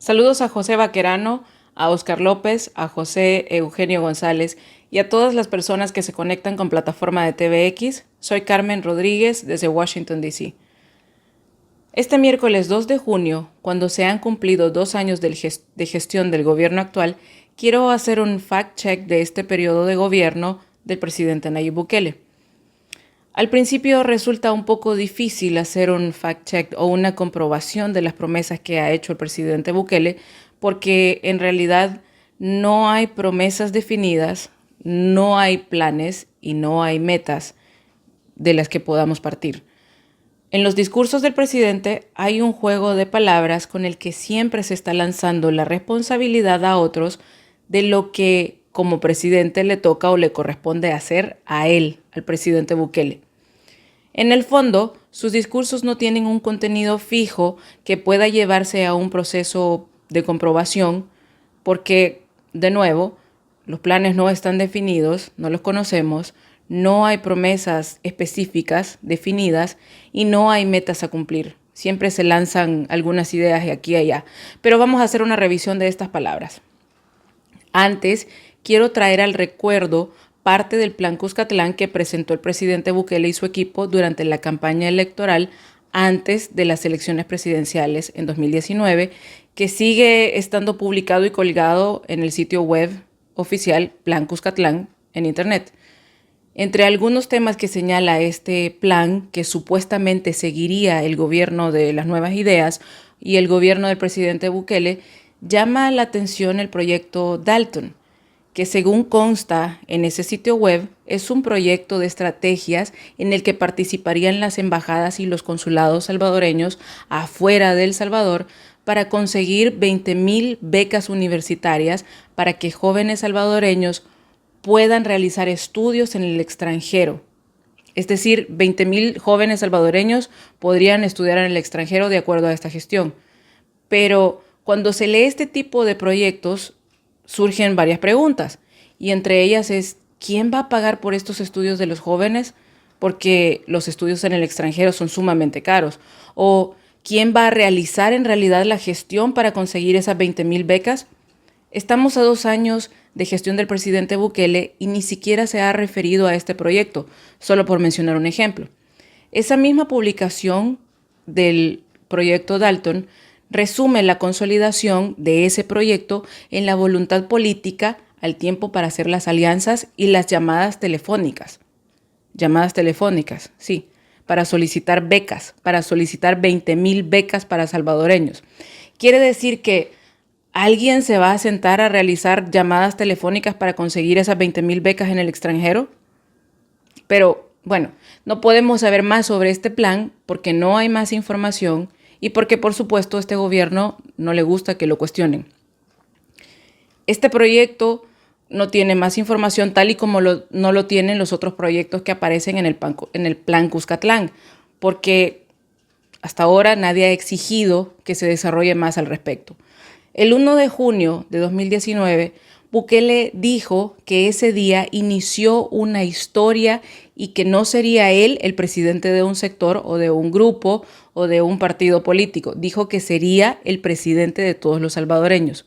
Saludos a José Vaquerano, a Oscar López, a José Eugenio González y a todas las personas que se conectan con plataforma de TVX. Soy Carmen Rodríguez desde Washington, D.C. Este miércoles 2 de junio, cuando se han cumplido 2 años de gestión del gobierno actual, quiero hacer un fact-check de este periodo de gobierno del presidente Nayib Bukele. Al principio resulta un poco difícil hacer un fact-check o una comprobación de las promesas que ha hecho el presidente Bukele, porque en realidad no hay promesas definidas, no hay planes y no hay metas de las que podamos partir. En los discursos del presidente hay un juego de palabras con el que siempre se está lanzando la responsabilidad a otros de lo que como presidente le toca o le corresponde hacer a él, al presidente Bukele. En el fondo, sus discursos no tienen un contenido fijo que pueda llevarse a un proceso de comprobación porque, de nuevo, los planes no están definidos, no los conocemos, no hay promesas específicas definidas y no hay metas a cumplir. Siempre se lanzan algunas ideas de aquí y allá, pero vamos a hacer una revisión de estas palabras. Antes, quiero traer al recuerdo parte del Plan Cuscatlán que presentó el presidente Bukele y su equipo durante la campaña electoral antes de las elecciones presidenciales en 2019, que sigue estando publicado y colgado en el sitio web oficial Plan Cuscatlán en Internet. Entre algunos temas que señala este plan, que supuestamente seguiría el gobierno de las nuevas ideas y el gobierno del presidente Bukele, llama la atención el proyecto Dalton, que según consta en ese sitio web, es un proyecto de estrategias en el que participarían las embajadas y los consulados salvadoreños afuera de El Salvador para conseguir 20,000 becas universitarias para que jóvenes salvadoreños puedan realizar estudios en el extranjero. Es decir, 20,000 jóvenes salvadoreños podrían estudiar en el extranjero de acuerdo a esta gestión. Pero cuando se lee este tipo de proyectos, surgen varias preguntas, y entre ellas es, ¿quién va a pagar por estos estudios de los jóvenes? Porque los estudios en el extranjero son sumamente caros. ¿O quién va a realizar en realidad la gestión para conseguir esas 20,000 becas? Estamos a 2 años de gestión del presidente Bukele y ni siquiera se ha referido a este proyecto, solo por mencionar un ejemplo. Esa misma publicación del proyecto Dalton resume la consolidación de ese proyecto en la voluntad política al tiempo para hacer las alianzas y las llamadas telefónicas. Llamadas telefónicas, sí, para solicitar becas, para solicitar 20,000 becas para salvadoreños. Quiere decir que ¿alguien se va a sentar a realizar llamadas telefónicas para conseguir esas 20,000 becas en el extranjero? Pero bueno, no podemos saber más sobre este plan porque no hay más información y porque, por supuesto, a este gobierno no le gusta que lo cuestionen. Este proyecto no tiene más información tal y como no lo tienen los otros proyectos que aparecen en el plan Cuscatlán, porque hasta ahora nadie ha exigido que se desarrolle más al respecto. El 1 de junio de 2019, Bukele dijo que ese día inició una historia y que no sería él el presidente de un sector o de un grupo o de un partido político. Dijo que sería el presidente de todos los salvadoreños.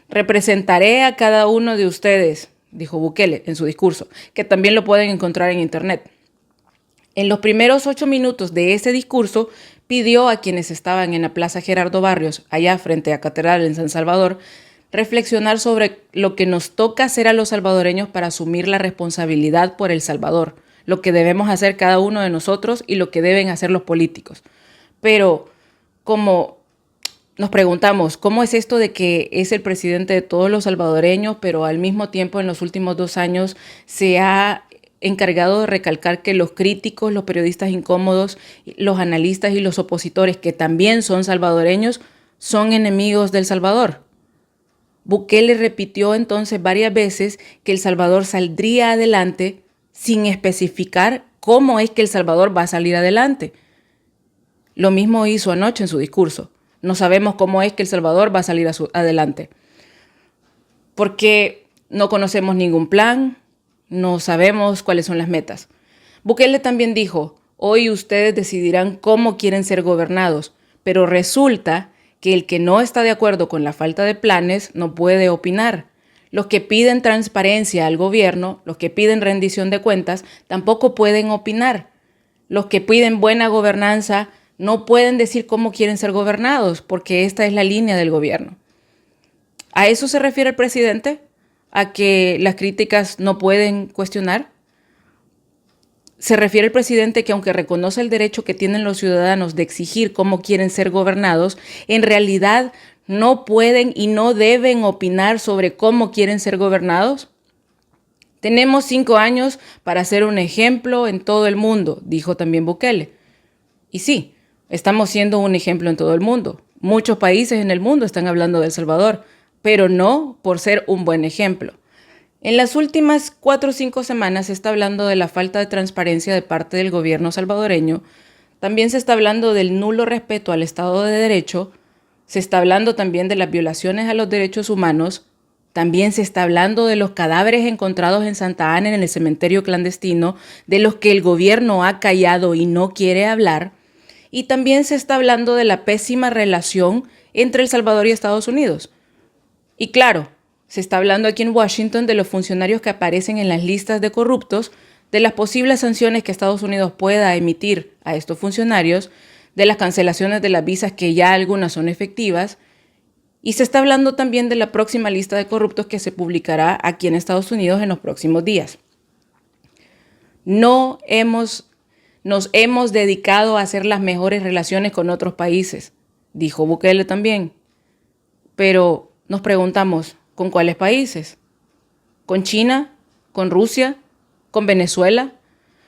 Representaré a cada uno de ustedes, dijo Bukele en su discurso, que también lo pueden encontrar en Internet. En los primeros 8 minutos de ese discurso, pidió a quienes estaban en la Plaza Gerardo Barrios, allá frente a Catedral en San Salvador, reflexionar sobre lo que nos toca hacer a los salvadoreños para asumir la responsabilidad por El Salvador, lo que debemos hacer cada uno de nosotros y lo que deben hacer los políticos. Pero, como nos preguntamos, ¿cómo es esto de que es el presidente de todos los salvadoreños, pero al mismo tiempo en los últimos 2 años se ha encargado de recalcar que los críticos, los periodistas incómodos, los analistas y los opositores, que también son salvadoreños, son enemigos del Salvador? Bukele repitió entonces varias veces que El Salvador saldría adelante sin especificar cómo es que El Salvador va a salir adelante. Lo mismo hizo anoche en su discurso. No sabemos cómo es que El Salvador va a salir adelante. Porque no conocemos ningún plan, no sabemos cuáles son las metas. Bukele también dijo, hoy ustedes decidirán cómo quieren ser gobernados, pero resulta que el que no está de acuerdo con la falta de planes no puede opinar. Los que piden transparencia al gobierno, los que piden rendición de cuentas, tampoco pueden opinar. Los que piden buena gobernanza no pueden decir cómo quieren ser gobernados, porque esta es la línea del gobierno. ¿A eso se refiere el presidente? ¿A que las críticas no pueden cuestionar? Se refiere el presidente que aunque reconoce el derecho que tienen los ciudadanos de exigir cómo quieren ser gobernados, en realidad no pueden y no deben opinar sobre cómo quieren ser gobernados. Tenemos 5 años para ser un ejemplo en todo el mundo, dijo también Bukele. Y sí, estamos siendo un ejemplo en todo el mundo. Muchos países en el mundo están hablando de El Salvador, pero no por ser un buen ejemplo. En las últimas 4 o 5 semanas se está hablando de la falta de transparencia de parte del gobierno salvadoreño. También se está hablando del nulo respeto al Estado de Derecho. Se está hablando también de las violaciones a los derechos humanos. También se está hablando de los cadáveres encontrados en Santa Ana en el cementerio clandestino, de los que el gobierno ha callado y no quiere hablar. Y también se está hablando de la pésima relación entre El Salvador y Estados Unidos. Y claro, se está hablando aquí en Washington de los funcionarios que aparecen en las listas de corruptos, de las posibles sanciones que Estados Unidos pueda emitir a estos funcionarios, de las cancelaciones de las visas que ya algunas son efectivas, y se está hablando también de la próxima lista de corruptos que se publicará aquí en Estados Unidos en los próximos días. Nos hemos dedicado a hacer las mejores relaciones con otros países, dijo Bukele también. Pero nos preguntamos, ¿con cuáles países? ¿Con China? ¿Con Rusia? ¿Con Venezuela?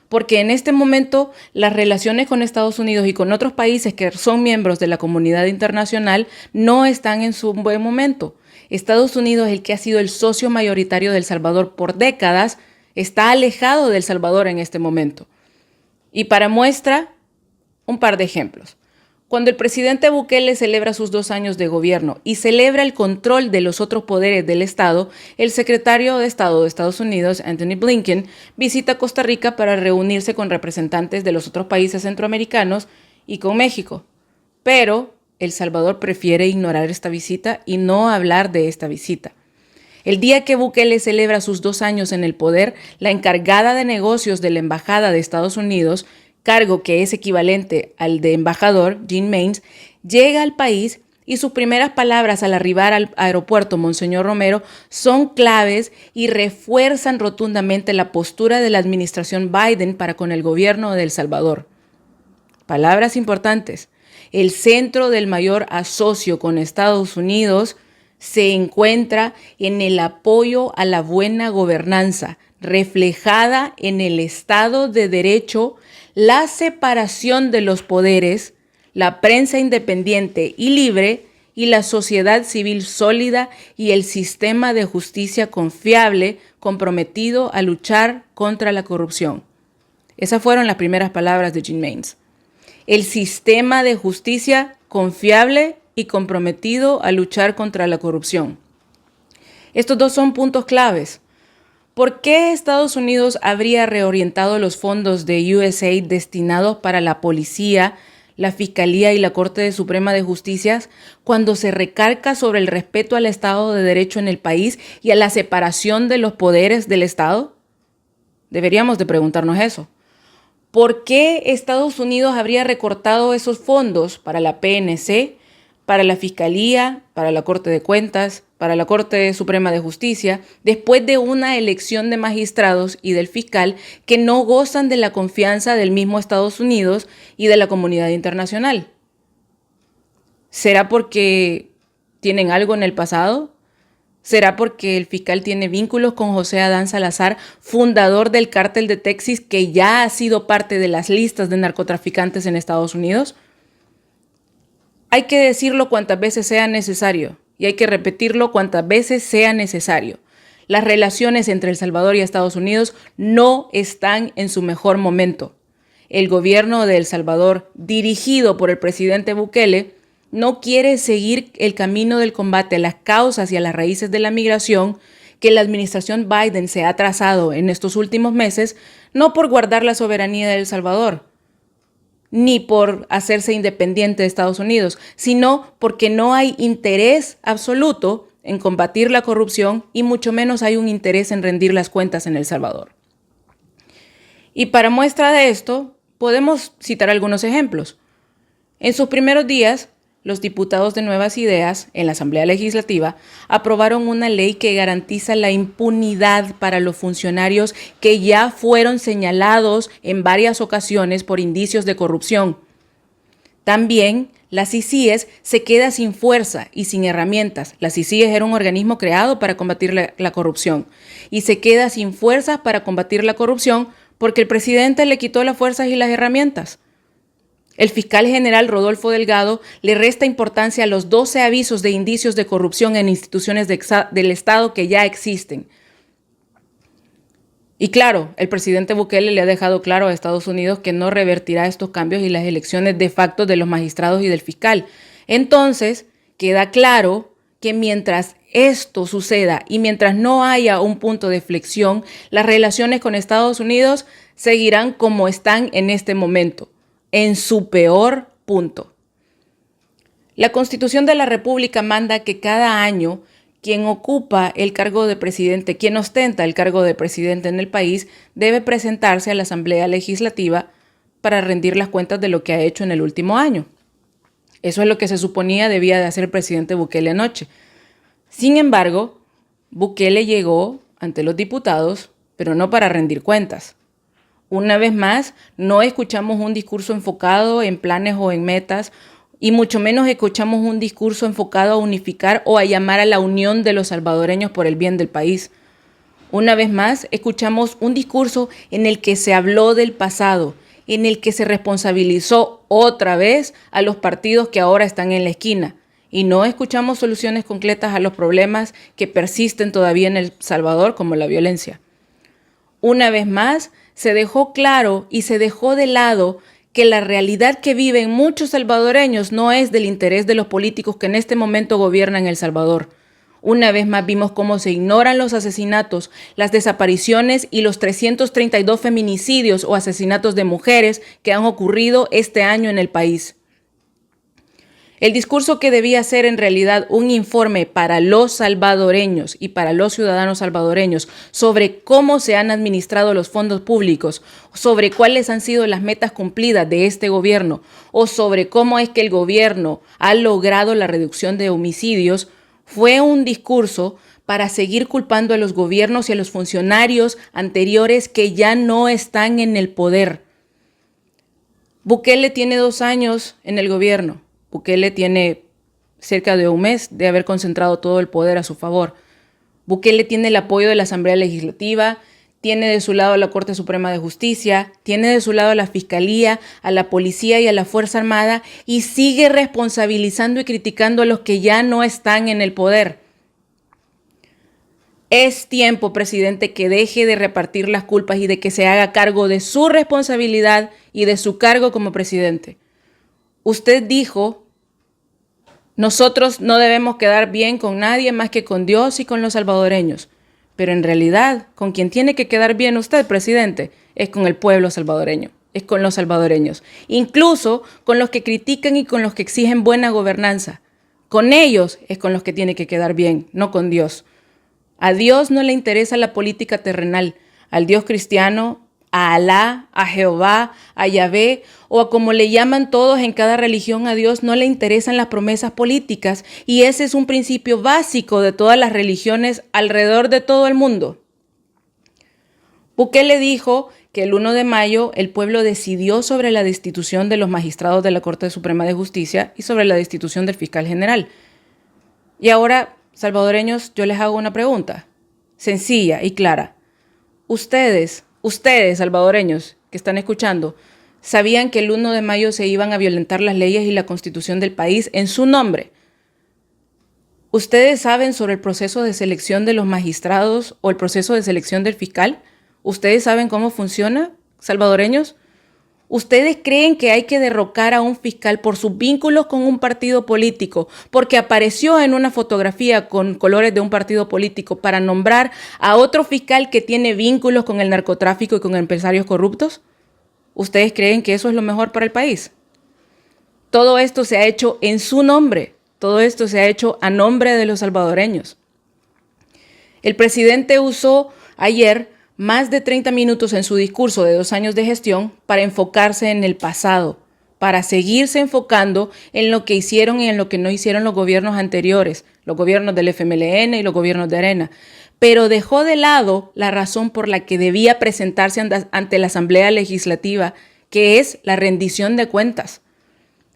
Porque en este momento las relaciones con Estados Unidos y con otros países que son miembros de la comunidad internacional no están en su buen momento. Estados Unidos, el que ha sido el socio mayoritario de El Salvador por décadas, está alejado de El Salvador en este momento. Y para muestra, un par de ejemplos. Cuando el presidente Bukele celebra sus 2 años de gobierno y celebra el control de los otros poderes del Estado, el secretario de Estado de Estados Unidos, Anthony Blinken, visita Costa Rica para reunirse con representantes de los otros países centroamericanos y con México. Pero El Salvador prefiere ignorar esta visita y no hablar de esta visita. El día que Bukele celebra sus 2 años en el poder, la encargada de negocios de la Embajada de Estados Unidos, cargo que es equivalente al de embajador, Jean Maines, llega al país y sus primeras palabras al arribar al aeropuerto Monseñor Romero son claves y refuerzan rotundamente la postura de la administración Biden para con el gobierno de El Salvador. Palabras importantes. El centro del mayor asocio con Estados Unidos se encuentra en el apoyo a la buena gobernanza, reflejada en el Estado de Derecho, la separación de los poderes, la prensa independiente y libre y la sociedad civil sólida y el sistema de justicia confiable comprometido a luchar contra la corrupción. Esas fueron las primeras palabras de Jean Maines. El sistema de justicia confiable y comprometido a luchar contra la corrupción. Estos dos son puntos claves. ¿Por qué Estados Unidos habría reorientado los fondos de USAID destinados para la policía, la Fiscalía y la Corte Suprema de Justicia cuando se recarga sobre el respeto al Estado de Derecho en el país y a la separación de los poderes del Estado? Deberíamos de preguntarnos eso. ¿Por qué Estados Unidos habría recortado esos fondos para la PNC, para la Fiscalía, para la Corte de Cuentas, para la Corte Suprema de Justicia, después de una elección de magistrados y del fiscal que no gozan de la confianza del mismo Estados Unidos y de la comunidad internacional? ¿Será porque tienen algo en el pasado? ¿Será porque el fiscal tiene vínculos con José Adán Salazar, fundador del Cártel de Texas, que ya ha sido parte de las listas de narcotraficantes en Estados Unidos? Hay que decirlo cuantas veces sea necesario y hay que repetirlo cuantas veces sea necesario. Las relaciones entre El Salvador y Estados Unidos no están en su mejor momento. El gobierno de El Salvador, dirigido por el presidente Bukele, no quiere seguir el camino del combate a las causas y a las raíces de la migración que la administración Biden se ha trazado en estos últimos meses, no por guardar la soberanía de El Salvador, ni por hacerse independiente de Estados Unidos, sino porque no hay interés absoluto en combatir la corrupción y mucho menos hay un interés en rendir las cuentas en El Salvador. Y para muestra de esto, podemos citar algunos ejemplos. En sus primeros días, los diputados de Nuevas Ideas en la Asamblea Legislativa aprobaron una ley que garantiza la impunidad para los funcionarios que ya fueron señalados en varias ocasiones por indicios de corrupción. También la CICIES se queda sin fuerza y sin herramientas. La CICIES era un organismo creado para combatir la corrupción y se queda sin fuerzas para combatir la corrupción porque el presidente le quitó las fuerzas y las herramientas. El fiscal general Rodolfo Delgado le resta importancia a los 12 avisos de indicios de corrupción en instituciones del Estado que ya existen. Y claro, el presidente Bukele le ha dejado claro a Estados Unidos que no revertirá estos cambios y las elecciones de facto de los magistrados y del fiscal. Entonces, queda claro que mientras esto suceda y mientras no haya un punto de flexión, las relaciones con Estados Unidos seguirán como están en este momento, en su peor punto. La Constitución de la República manda que cada año quien ocupa el cargo de presidente, quien ostenta el cargo de presidente en el país, debe presentarse a la Asamblea Legislativa para rendir las cuentas de lo que ha hecho en el último año. Eso es lo que se suponía debía de hacer el presidente Bukele anoche. Sin embargo, Bukele llegó ante los diputados, pero no para rendir cuentas. Una vez más, no escuchamos un discurso enfocado en planes o en metas, y mucho menos escuchamos un discurso enfocado a unificar o a llamar a la unión de los salvadoreños por el bien del país. Una vez más, escuchamos un discurso en el que se habló del pasado, en el que se responsabilizó otra vez a los partidos que ahora están en la esquina, y no escuchamos soluciones concretas a los problemas que persisten todavía en El Salvador, como la violencia. Una vez más, se dejó claro y se dejó de lado que la realidad que viven muchos salvadoreños no es del interés de los políticos que en este momento gobiernan El Salvador. Una vez más vimos cómo se ignoran los asesinatos, las desapariciones y los 332 feminicidios o asesinatos de mujeres que han ocurrido este año en el país. El discurso que debía ser en realidad un informe para los salvadoreños y para los ciudadanos salvadoreños sobre cómo se han administrado los fondos públicos, sobre cuáles han sido las metas cumplidas de este gobierno o sobre cómo es que el gobierno ha logrado la reducción de homicidios, fue un discurso para seguir culpando a los gobiernos y a los funcionarios anteriores que ya no están en el poder. Bukele tiene 2 años en el gobierno. Bukele tiene cerca de un mes de haber concentrado todo el poder a su favor. Bukele tiene el apoyo de la Asamblea Legislativa, tiene de su lado a la Corte Suprema de Justicia, tiene de su lado a la Fiscalía, a la Policía y a la Fuerza Armada y sigue responsabilizando y criticando a los que ya no están en el poder. Es tiempo, presidente, que deje de repartir las culpas y de que se haga cargo de su responsabilidad y de su cargo como presidente. Usted dijo, nosotros no debemos quedar bien con nadie más que con Dios y con los salvadoreños. Pero en realidad, con quien tiene que quedar bien usted, presidente, es con el pueblo salvadoreño, es con los salvadoreños. Incluso con los que critican y con los que exigen buena gobernanza. Con ellos es con los que tiene que quedar bien, no con Dios. A Dios no le interesa la política terrenal, al Dios cristiano, a Alá, a Jehová, a Yahvé o a como le llaman todos en cada religión, a Dios no le interesan las promesas políticas y ese es un principio básico de todas las religiones alrededor de todo el mundo. Bukele dijo que el 1 de mayo el pueblo decidió sobre la destitución de los magistrados de la Corte Suprema de Justicia y sobre la destitución del fiscal general. Y ahora, salvadoreños, yo les hago una pregunta, sencilla y clara. Ustedes, salvadoreños, que están escuchando, ¿sabían que el 1 de mayo se iban a violentar las leyes y la constitución del país en su nombre? ¿Ustedes saben sobre el proceso de selección de los magistrados o el proceso de selección del fiscal? ¿Ustedes saben cómo funciona, salvadoreños? ¿Ustedes creen que hay que derrocar a un fiscal por sus vínculos con un partido político, porque apareció en una fotografía con colores de un partido político para nombrar a otro fiscal que tiene vínculos con el narcotráfico y con empresarios corruptos? ¿Ustedes creen que eso es lo mejor para el país? Todo esto se ha hecho en su nombre. Todo esto se ha hecho a nombre de los salvadoreños. El presidente usó ayer más de 30 minutos en su discurso de 2 años de gestión para enfocarse en el pasado, para seguirse enfocando en lo que hicieron y en lo que no hicieron los gobiernos anteriores, los gobiernos del FMLN y los gobiernos de Arena. Pero dejó de lado la razón por la que debía presentarse ante la Asamblea Legislativa, que es la rendición de cuentas.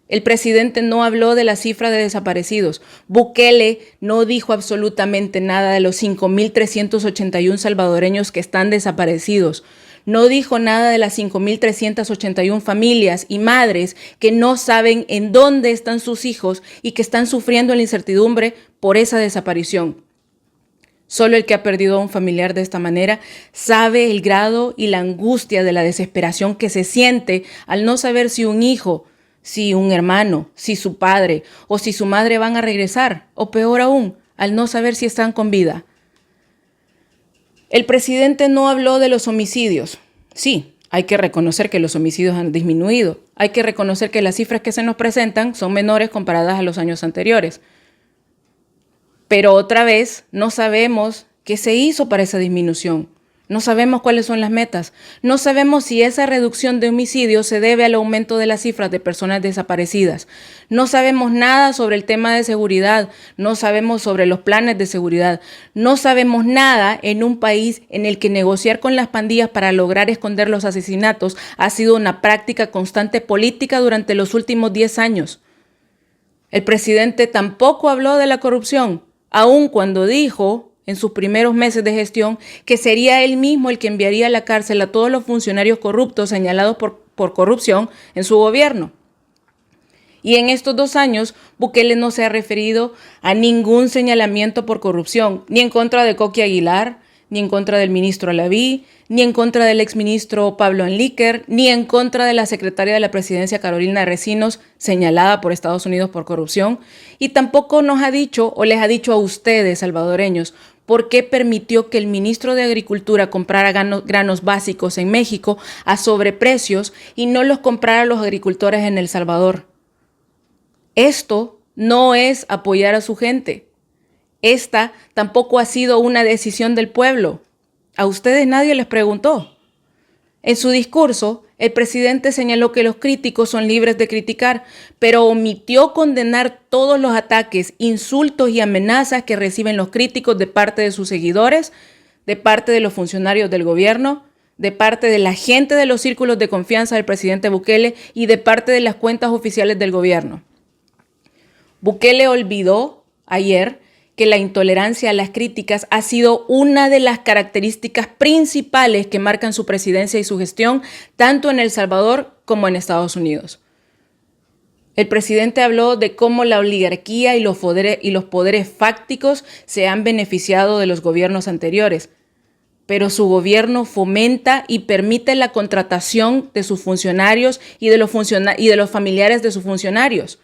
El presidente no habló de la cifra de desaparecidos. Bukele no dijo absolutamente nada de los 5.381 salvadoreños que están desaparecidos. No dijo nada de las 5.381 familias y madres que no saben en dónde están sus hijos y que están sufriendo la incertidumbre por esa desaparición. Solo el que ha perdido a un familiar de esta manera sabe el grado y la angustia de la desesperación que se siente al no saber si un hijo, si un hermano, si su padre o si su madre van a regresar, o peor aún, al no saber si están con vida. El presidente no habló de los homicidios. Sí, hay que reconocer que los homicidios han disminuido. Hay que reconocer que las cifras que se nos presentan son menores comparadas a los años anteriores. Pero otra vez, no sabemos qué se hizo para esa disminución. No sabemos cuáles son las metas. No sabemos si esa reducción de homicidios se debe al aumento de las cifras de personas desaparecidas. No sabemos nada sobre el tema de seguridad. No sabemos sobre los planes de seguridad. No sabemos nada en un país en el que negociar con las pandillas para lograr esconder los asesinatos ha sido una práctica constante política durante los últimos 10 años. El presidente tampoco habló de la corrupción, aun cuando dijo en sus primeros meses de gestión que sería él mismo el que enviaría a la cárcel a todos los funcionarios corruptos señalados por corrupción en su gobierno. Y en estos 2 años, Bukele no se ha referido a ningún señalamiento por corrupción, ni en contra de Coqui Aguilar, ni en contra del ministro Alaví, ni en contra del exministro Pablo Enlíquer, ni en contra de la secretaria de la presidencia Carolina Recinos, señalada por Estados Unidos por corrupción, y tampoco nos ha dicho o les ha dicho a ustedes, salvadoreños, por qué permitió que el ministro de Agricultura comprara granos básicos en México a sobreprecios y no los comprara a los agricultores en El Salvador. Esto no es apoyar a su gente. Esta tampoco ha sido una decisión del pueblo. A ustedes nadie les preguntó. En su discurso, el presidente señaló que los críticos son libres de criticar, pero omitió condenar todos los ataques, insultos y amenazas que reciben los críticos de parte de sus seguidores, de parte de los funcionarios del gobierno, de parte de la gente de los círculos de confianza del presidente Bukele y de parte de las cuentas oficiales del gobierno. Bukele olvidó ayer que la intolerancia a las críticas ha sido una de las características principales que marcan su presidencia y su gestión, tanto en El Salvador como en Estados Unidos. El presidente habló de cómo la oligarquía y los poderes fácticos se han beneficiado de los gobiernos anteriores, pero su gobierno fomenta y permite la contratación de sus funcionarios y de los familiares de sus funcionarios.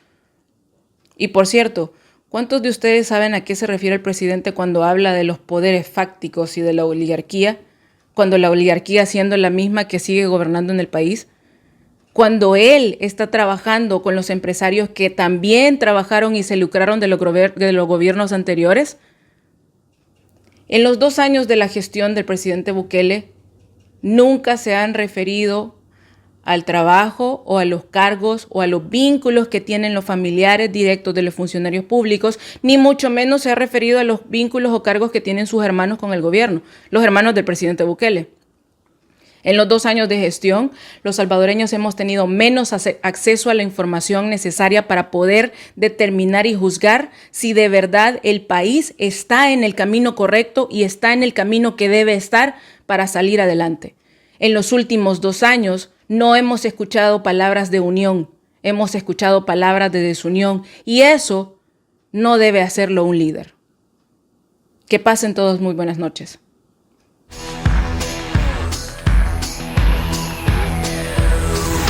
Y por cierto, ¿cuántos de ustedes saben a qué se refiere el presidente cuando habla de los poderes fácticos y de la oligarquía? Cuando la oligarquía siendo la misma que sigue gobernando en el país. Cuando él está trabajando con los empresarios que también trabajaron y se lucraron de los gobiernos anteriores. En los 2 años de la gestión del presidente Bukele, nunca se han referido al trabajo o a los cargos o a los vínculos que tienen los familiares directos de los funcionarios públicos, ni mucho menos se ha referido a los vínculos o cargos que tienen sus hermanos con el gobierno, los hermanos del presidente Bukele. En los 2 años de gestión, los salvadoreños hemos tenido menos acceso a la información necesaria para poder determinar y juzgar si de verdad el país está en el camino correcto y está en el camino que debe estar para salir adelante. En los últimos 2 años, no hemos escuchado palabras de unión, hemos escuchado palabras de desunión y eso no debe hacerlo un líder. Que pasen todos muy buenas noches.